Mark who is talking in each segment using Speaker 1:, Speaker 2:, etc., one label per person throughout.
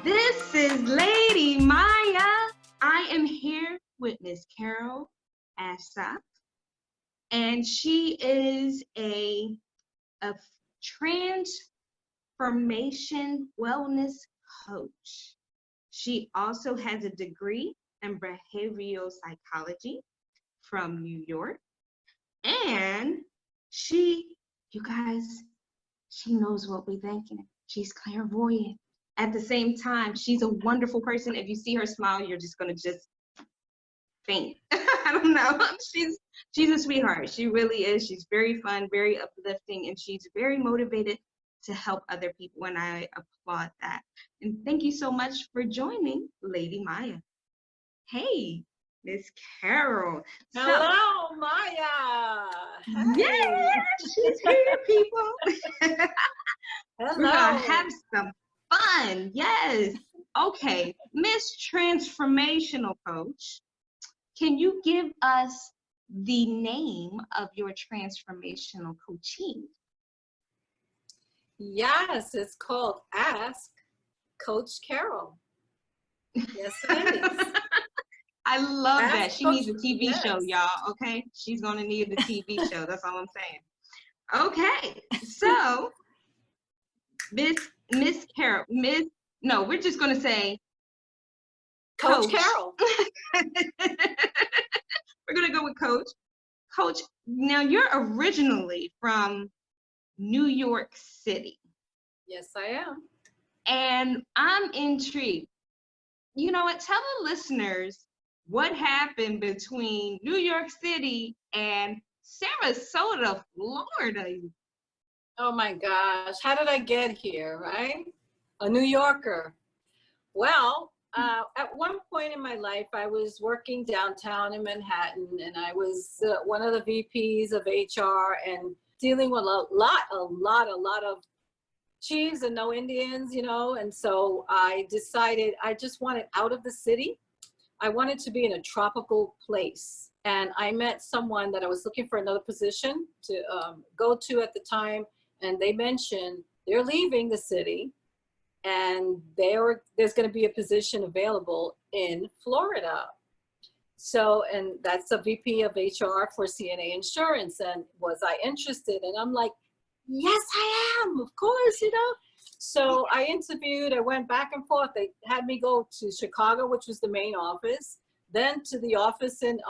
Speaker 1: This is Lady Myya. I am here with Miss Carol Ahsar, and she is a transformation wellness coach. She also has a degree in behavioral psychology from New York, and you guys, she knows what we're thinking. She's clairvoyant. At the same time, she's a wonderful person. If you see her smile, you're just gonna faint. I don't know. She's a sweetheart. She really is. She's very fun, very uplifting, and she's very motivated to help other people, and I applaud that. And thank you so much for joining Lady Myya. Hey, Miss Carol.
Speaker 2: Hello, Myya.
Speaker 1: Hey. Yeah, she's here, people.
Speaker 2: Hello.
Speaker 1: We're gonna have some fun. Yes. Okay, Miss Transformational Coach, can you give us the name of your transformational coaching?
Speaker 2: Yes, it's called Ask Coach Carol. Yes, it is.
Speaker 1: I love
Speaker 2: Ask
Speaker 1: that. She
Speaker 2: Coach,
Speaker 1: needs a TV
Speaker 2: yes.
Speaker 1: show, y'all. Okay, she's gonna need the TV show. That's all I'm saying. Okay, so Miss Carol, no, we're just gonna say
Speaker 2: Coach Carol.
Speaker 1: We're gonna go with Coach. Coach, now you're originally from New York City.
Speaker 2: Yes, I am.
Speaker 1: And I'm intrigued. You know what? Tell the listeners what happened between New York City and Sarasota, Florida.
Speaker 2: Oh my gosh, how did I get here, right? A New Yorker. Well, at one point in my life, I was working downtown in Manhattan, and I was one of the VPs of HR and dealing with a lot of Chiefs and no Indians, you know, and so I decided I just wanted out of the city. I wanted to be in a tropical place, and I met someone that I was looking for another position to go to at the time, and they mentioned they're leaving the city, and there's going to be a position available in Florida. So, and that's a VP of HR for CNA Insurance, and was I interested? And I'm like, yes, I am, of course, you know. So I interviewed, I went back and forth. They had me go to Chicago, which was the main office, then to the office it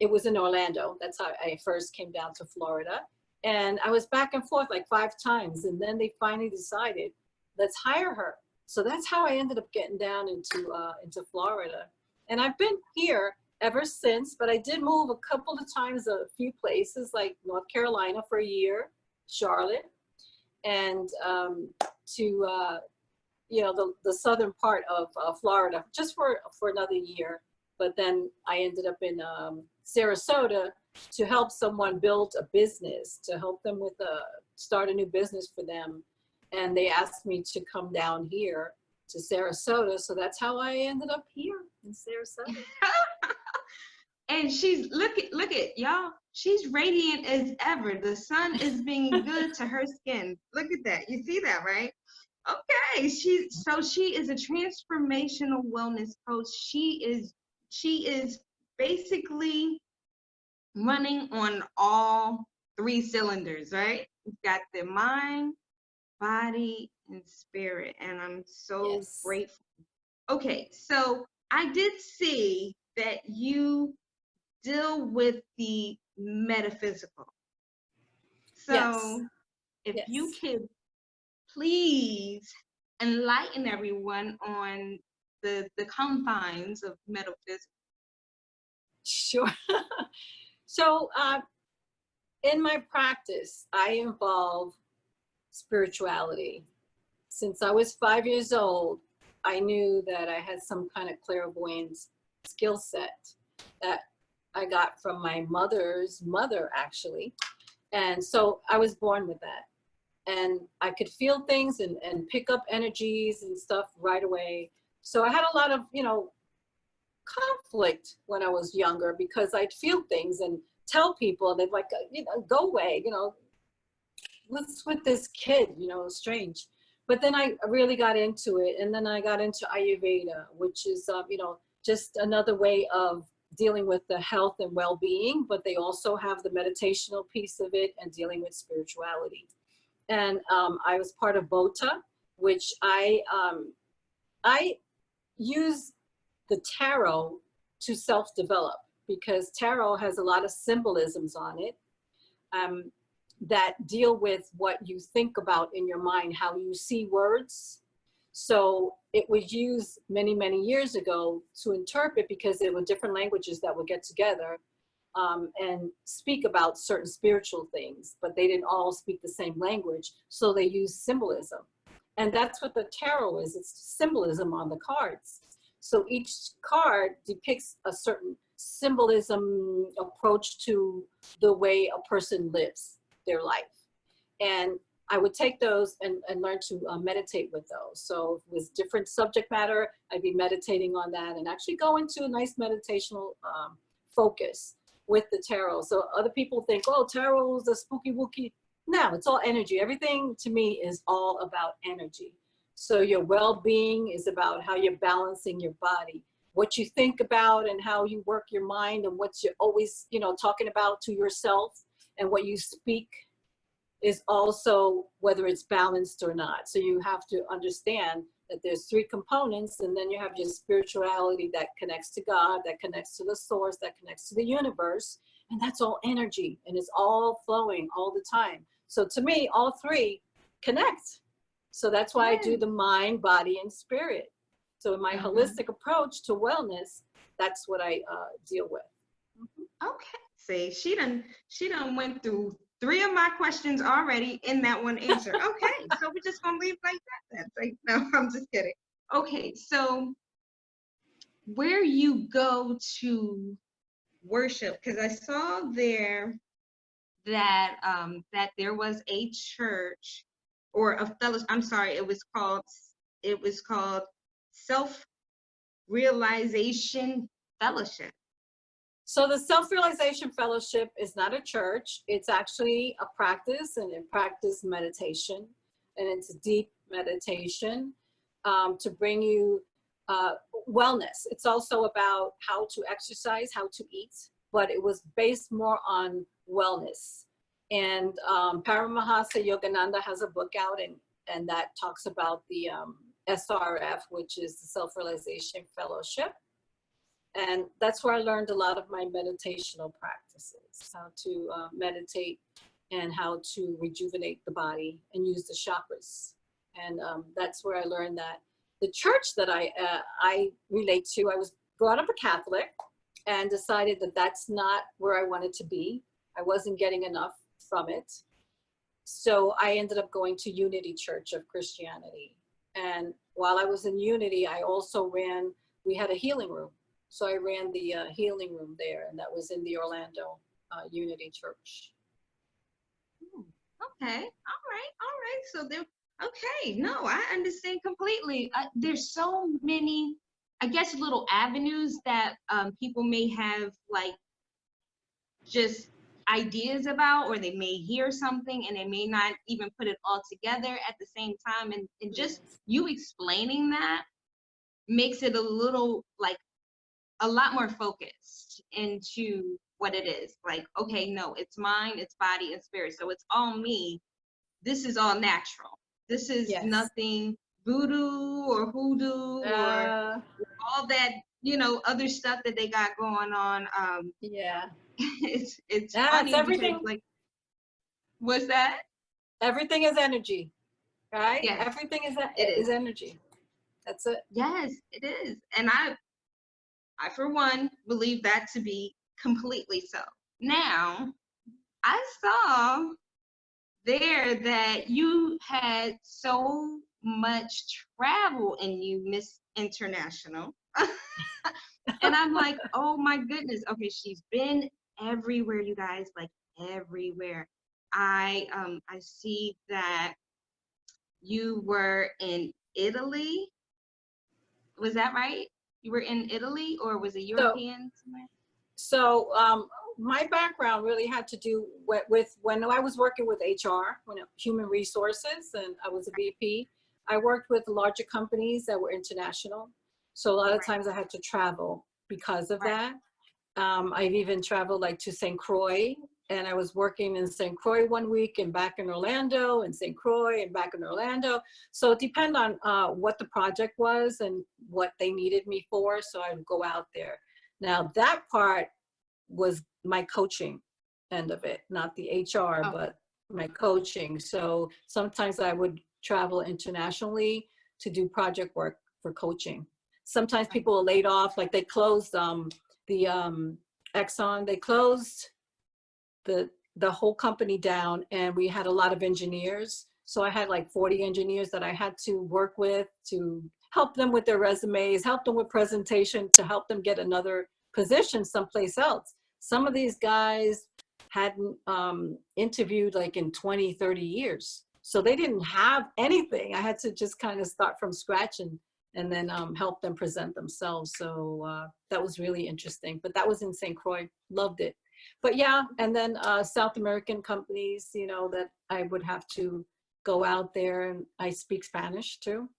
Speaker 2: was in Orlando. That's how I first came down to Florida. And I was back and forth like 5 times. And then they finally decided, let's hire her. So that's how I ended up getting down into Florida. And I've been here ever since, but I did move a couple of times, a few places like North Carolina for a year, Charlotte, and to the southern part of Florida just for another year. But then I ended up in Sarasota to help someone build a business, to help them with start a new business for them. And they asked me to come down here to Sarasota. So that's how I ended up here in Sarasota.
Speaker 1: And she's, look at y'all, she's radiant as ever. The sun is being good to her skin. Look at that. You see that, right? Okay. She is a transformational wellness coach. She is basically running on all 3 cylinders, right? We've got the mind, body, and spirit. And I'm so grateful. Okay, so I did see that you deal with the metaphysical. So if you could please enlighten everyone on the confines of metaphysics.
Speaker 2: Sure. So in my practice, I involve spirituality. Since I was 5 years old, I knew that I had some kind of clairvoyant skill set that I got from my mother's mother, actually. And so I was born with that. And I could feel things and pick up energies and stuff right away. So I had a lot of, conflict when I was younger because I'd feel things and tell people, and they'd go away, what's with this kid, strange. But then I really got into it, and then I got into Ayurveda, which is, you know, just another way of dealing with the health and well-being, but they also have the meditational piece of it and dealing with spirituality. And I was part of BOTA, which I use the tarot to self-develop, because tarot has a lot of symbolisms on it that deal with what you think about in your mind, how you see words. So it was used many, many years ago to interpret, because there were different languages that would get together and speak about certain spiritual things, but they didn't all speak the same language. So they used symbolism. And that's what the tarot is. It's symbolism on the cards. So each card depicts a certain symbolism approach to the way a person lives their life. And I would take those and learn to meditate with those. So with different subject matter, I'd be meditating on that and actually go into a nice meditational focus with the tarot. So other people think, oh, tarot is a spooky wookie. No, it's all energy. Everything to me is all about energy. So your well-being is about how you're balancing your body, what you think about and how you work your mind, and what you're always, you know, talking about to yourself, and what you speak is also whether it's balanced or not. So you have to understand that there's three components, and then you have your spirituality that connects to God, that connects to the source, that connects to the universe, and that's all energy, and it's all flowing all the time. So to me, all three connect. So that's why I do the mind, body, and spirit. So in my holistic approach to wellness, that's what I deal with.
Speaker 1: Okay. See, she done went through 3 of my questions already in that one answer. Okay, so we're just gonna leave like that then. No, I'm just kidding. Okay, so where you go to worship, because I saw there that that there was a church or a fellowship. I'm sorry, it was called Self-Realization Fellowship.
Speaker 2: So the Self-Realization Fellowship is not a church. It's actually a practice, and it practice meditation, and it's a deep meditation to bring you wellness. It's also about how to exercise, how to eat, but it was based more on wellness. And Paramahasa Yogananda has a book out, and that talks about the SRF, which is the Self-Realization Fellowship. And that's where I learned a lot of my meditational practices, how to meditate and how to rejuvenate the body and use the chakras. And that's where I learned that. The church that I relate to, I was brought up a Catholic and decided that that's not where I wanted to be. I wasn't getting enough from it. So I ended up going to Unity Church of Christianity. And while I was in Unity, I also we had a healing room. So I ran the healing room there, and that was in the Orlando Unity Church.
Speaker 1: Okay, all right. So there, okay, no, I understand completely. There's so many, I guess, little avenues that people may have, like, just ideas about, or they may hear something and they may not even put it all together at the same time. And just you explaining that makes it a little, like, a lot more focused into what it is. Like, okay, no, it's mind, it's body, and spirit. So it's all me. This is all natural. This is nothing voodoo or hoodoo or all that, you know, other stuff that they got going on. It's funny,
Speaker 2: it's everything.
Speaker 1: Because, like, what's that?
Speaker 2: Everything is energy, right?
Speaker 1: Yes,
Speaker 2: everything is energy. That's it.
Speaker 1: Yes, it is. And I for one believe that to be completely so. Now, I saw there that you had so much travel in you, Miss International. And I'm like, oh my goodness. Okay, she's been everywhere, you guys, like everywhere. I see that you were in Italy. Was that right? You were in Italy, or was it European somewhere?
Speaker 2: So my background really had to do with when I was working with HR, human resources, and I was a VP. I worked with larger companies that were international. So a lot of
Speaker 1: Right.
Speaker 2: times I had to travel because of
Speaker 1: Right.
Speaker 2: that. I've even traveled like to St. Croix, and I was working in St. Croix one week and back in Orlando, and St. Croix and back in Orlando. So it depended on what the project was and what they needed me for. So I would go out there. Now that part was my coaching end of it, not the HR,
Speaker 1: Oh,
Speaker 2: but my coaching. So sometimes I would travel internationally to do project work for coaching. Sometimes
Speaker 1: right.
Speaker 2: people are laid off, like they closed the Exxon, they closed the whole company down, and we had a lot of engineers. So I had like 40 engineers that I had to work with to help them with their resumes, help them with presentation, to help them get another position someplace else. Some of these guys hadn't interviewed like in 20, 30 years. So they didn't have anything. I had to just kind of start from scratch and then help them present themselves. So that was really interesting. But that was in St. Croix. Loved it. But yeah, and then South American companies, you know, that I would have to go out there, and I speak Spanish too.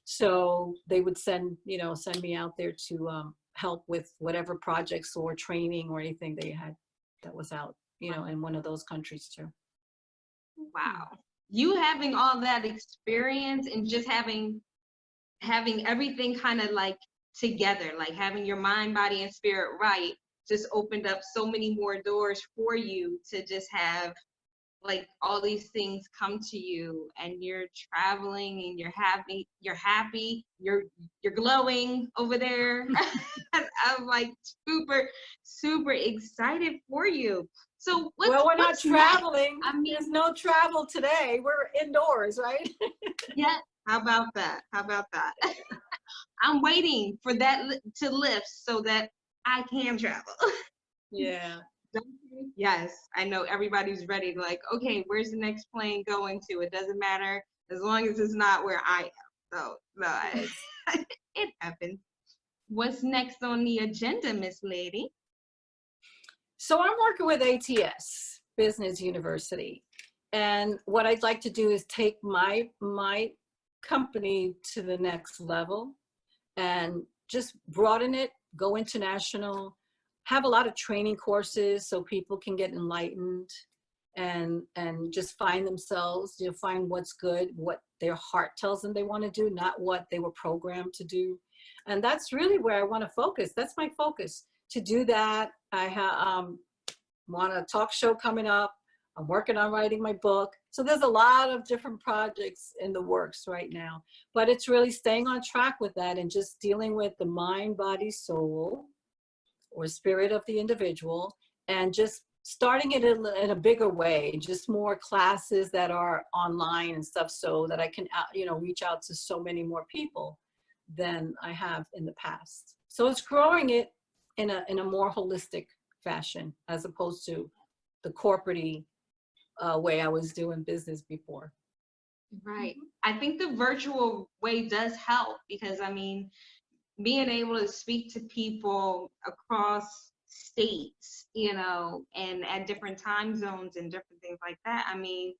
Speaker 2: So they would send me out there to help with whatever projects or training or anything they had that was out, in one of those countries too.
Speaker 1: Wow. You having all that experience and just having everything kind of like together, like having your mind, body, and spirit right, just opened up so many more doors for you to just have like all these things come to you, and you're traveling and you're happy, you're glowing over there. I'm like super excited for you. So
Speaker 2: Well, we're not
Speaker 1: what's next?
Speaker 2: traveling.
Speaker 1: I mean,
Speaker 2: There's no travel today. We're indoors, right?
Speaker 1: yeah, how about that? I'm waiting for that to lift so that I can travel.
Speaker 2: Yeah.
Speaker 1: Yes, I know everybody's ready. Like, okay, where's the next plane going to? It doesn't matter as long as it's not where I am. So, no, it happens. What's next on the agenda, Miss Lady?
Speaker 2: So I'm working with ATS, Business University. And what I'd like to do is take my company to the next level and just broaden it, go international, have a lot of training courses so people can get enlightened and just find themselves, find what's good, what their heart tells them they want to do, not what they were programmed to do. And that's really where I want to focus. That's my focus. To do that, I want a talk show coming up. I'm working on writing my book. So there's a lot of different projects in the works right now, but it's really staying on track with that and just dealing with the mind, body, soul, or spirit of the individual, and just starting it in a bigger way, just more classes that are online and stuff, so that I can, reach out to so many more people than I have in the past. So it's growing it in a more holistic fashion, as opposed to the corporate way I was doing business before.
Speaker 1: Right. I think the virtual way does help, because I mean, being able to speak to people across states, and at different time zones and different things like that. I mean,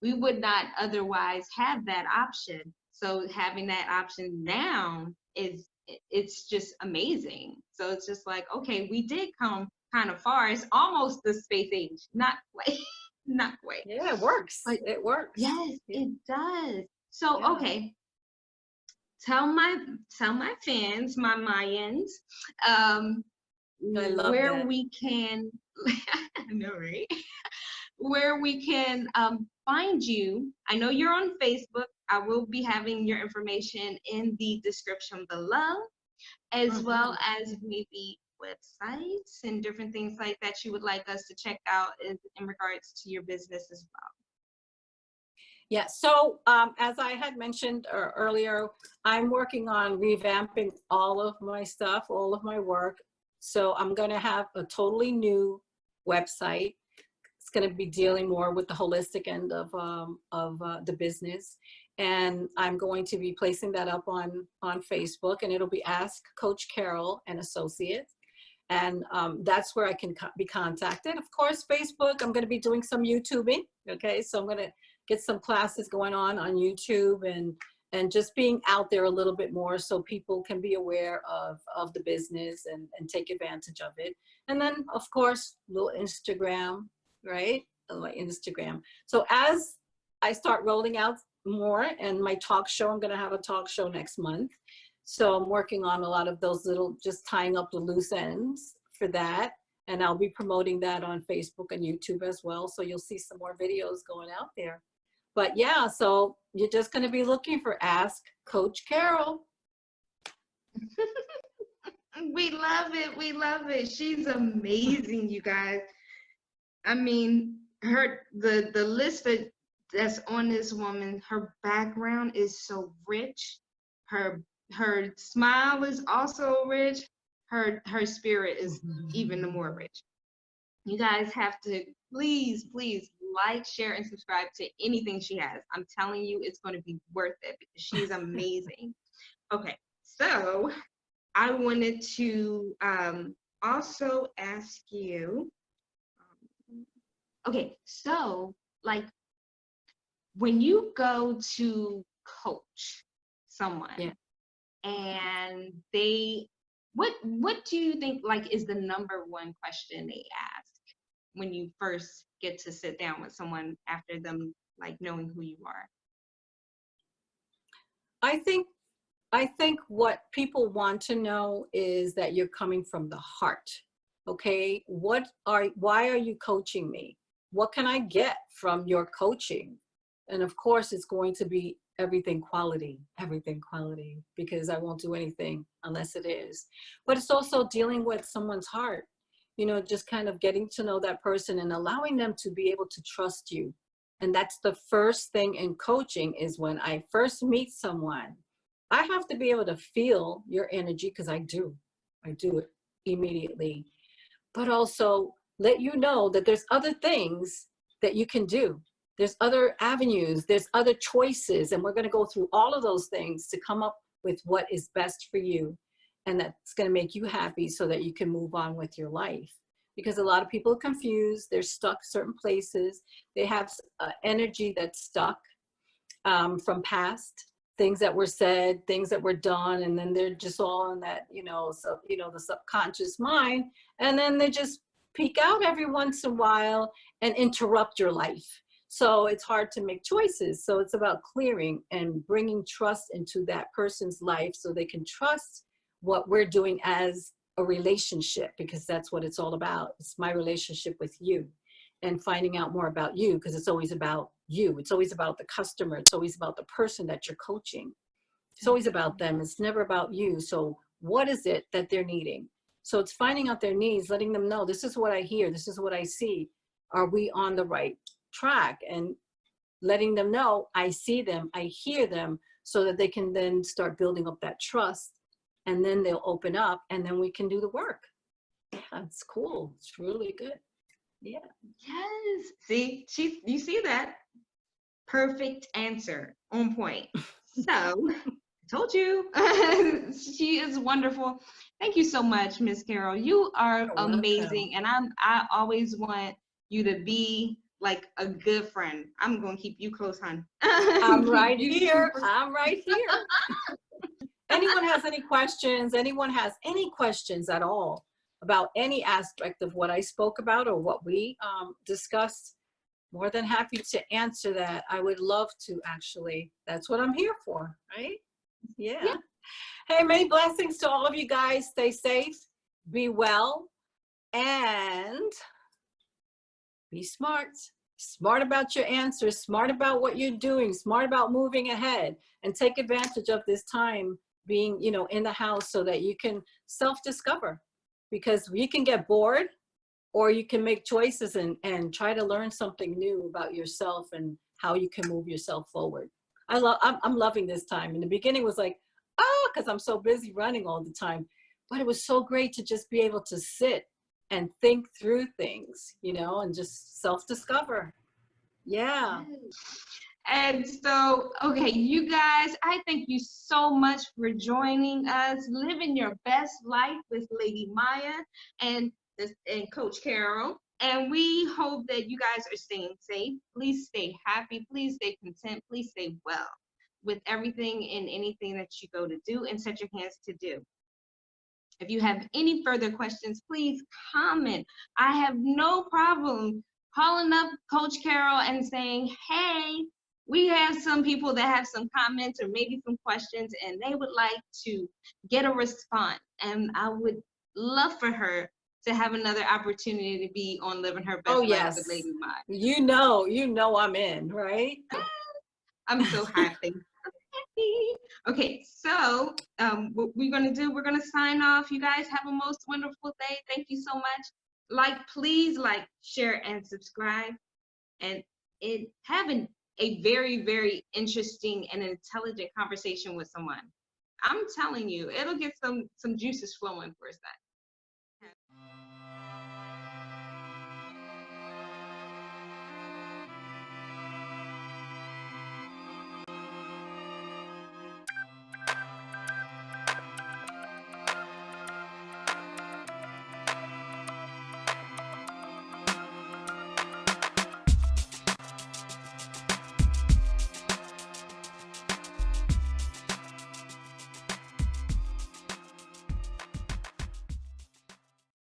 Speaker 1: we would not otherwise have that option. So having that option now it's just amazing. So it's just like, okay, we did come kind of far. It's almost the space age, not quite, not quite.
Speaker 2: Yeah, it works.
Speaker 1: But
Speaker 2: it works.
Speaker 1: yes,
Speaker 2: Yeah.
Speaker 1: it does. So
Speaker 2: Yeah.
Speaker 1: okay, tell my fans, my Mayans,
Speaker 2: I love
Speaker 1: where
Speaker 2: that.
Speaker 1: we can, I know, right? Where we can find you. I know you're on Facebook. I will be having your information in the description below, as well as maybe websites and different things like that you would like us to check out in regards to your business as well.
Speaker 2: Yeah, so as I had mentioned earlier, I'm working on revamping all of my stuff, all of my work. So I'm going to have a totally new website. It's going to be dealing more with the holistic end of the business. And I'm going to be placing that up on Facebook, and it'll be Ask Coach Carol and Associates. And that's where I can be contacted. Of course, Facebook, I'm going to be doing some YouTubing. Okay, so I'm going to get some classes going on YouTube, and just being out there a little bit more so people can be aware of the business and take advantage of it. And then, of course, little Instagram, right? My Instagram. So as I start rolling out more and my talk show, I'm going to have a talk show next month. So I'm working on a lot of those little, just tying up the loose ends for that. And I'll be promoting that on Facebook and YouTube as well. So you'll see some more videos going out there. But yeah, so you're just going to be looking for Ask Coach Carol.
Speaker 1: We love it. We love it. She's amazing, you guys. I mean, the list that's on this woman, her background is so rich. Her smile is also rich. Her spirit is even more rich. You guys have to please like, share, and subscribe to anything she has. I'm telling you, it's going to be worth it because she's amazing. Okay, so I wanted to also ask you, okay, so like when you go to coach someone,
Speaker 2: yeah,
Speaker 1: and what do you think like is the number one question they ask when you first get to sit down with someone after them like knowing who you are?
Speaker 2: I think what people want to know is that you're coming from the heart. Okay, why are you coaching me? What can I get from your coaching? And of course, it's going to be everything quality, because I won't do anything unless it is. But it's also dealing with someone's heart, just kind of getting to know that person and allowing them to be able to trust you. And that's the first thing in coaching, is when I first meet someone, I have to be able to feel your energy, because I do it immediately, but also let you know that there's other things that you can do. There's other avenues, there's other choices, and we're going to go through all of those things to come up with what is best for you, and that's going to make you happy so that you can move on with your life. Because a lot of people are confused, they're stuck certain places, they have energy that's stuck from past things that were said, things that were done, and then they're just all in that, the subconscious mind, and then they just peek out every once in a while and interrupt your life. So it's hard to make choices. So it's about clearing and bringing trust into that person's life so they can trust what we're doing as a relationship, because that's what it's all about. It's my relationship with you, and finding out more about you, because it's always about you. It's always about the customer. It's always about the person that you're coaching. It's always about them. It's never about you. So what is it that they're needing? So it's finding out their needs, letting them know, this is what I hear, this is what I see. Are we on the right track? And letting them know, I see them, I hear them, so that they can then start building up that trust, and then they'll open up, and then we can do the work. Yeah, it's cool. It's really good. Yeah.
Speaker 1: Yes. See, you see that? Perfect answer. On point. So, I told you. She is wonderful. Thank you so much, Miss Carol. You are
Speaker 2: You're
Speaker 1: amazing.
Speaker 2: welcome.
Speaker 1: And I always want you to be like a good friend. I'm gonna keep you close, hon.
Speaker 2: I'm
Speaker 1: Keep
Speaker 2: right
Speaker 1: you
Speaker 2: here.
Speaker 1: super.
Speaker 2: I'm right here. Anyone has any questions? Anyone has any questions at all about any aspect of what I spoke about or what we discussed? More than happy to answer that. I would love to, actually. That's what I'm here for, right? Yeah.
Speaker 1: Yeah.
Speaker 2: Hey, many blessings to all of you guys. Stay safe, be well, and be smart. Smart about your answers, smart about what you're doing, smart about moving ahead, and take advantage of this time being, in the house, so that you can self-discover, because you can get bored, or you can make choices and try to learn something new about yourself and how you can move yourself forward. I'm loving this time. In the beginning was like, because I'm so busy running all the time, but it was so great to just be able to sit and think through things, and just self-discover. Yeah.
Speaker 1: And so, okay, you guys, I thank you so much for joining us. Living your best life with Lady Myya and Coach Carol. And we hope that you guys are staying safe. Please stay happy. Please stay content. Please stay well. with everything and anything that you go to do and set your hands to do. If you have any further questions, please comment. I have no problem calling up Coach Carol and saying, hey, we have some people that have some comments or maybe some questions and they would like to get a response. And I would love for her to have another opportunity to be on Living Her Best Life with Lady Myya.
Speaker 2: You know I'm in, right?
Speaker 1: I'm so happy. Okay, so what we're gonna do, we're gonna sign off. You guys have a most wonderful day. Thank you so much. Please like, share, and subscribe. And having a very, very interesting and intelligent conversation with someone. I'm telling you, it'll get some juices flowing for a sec.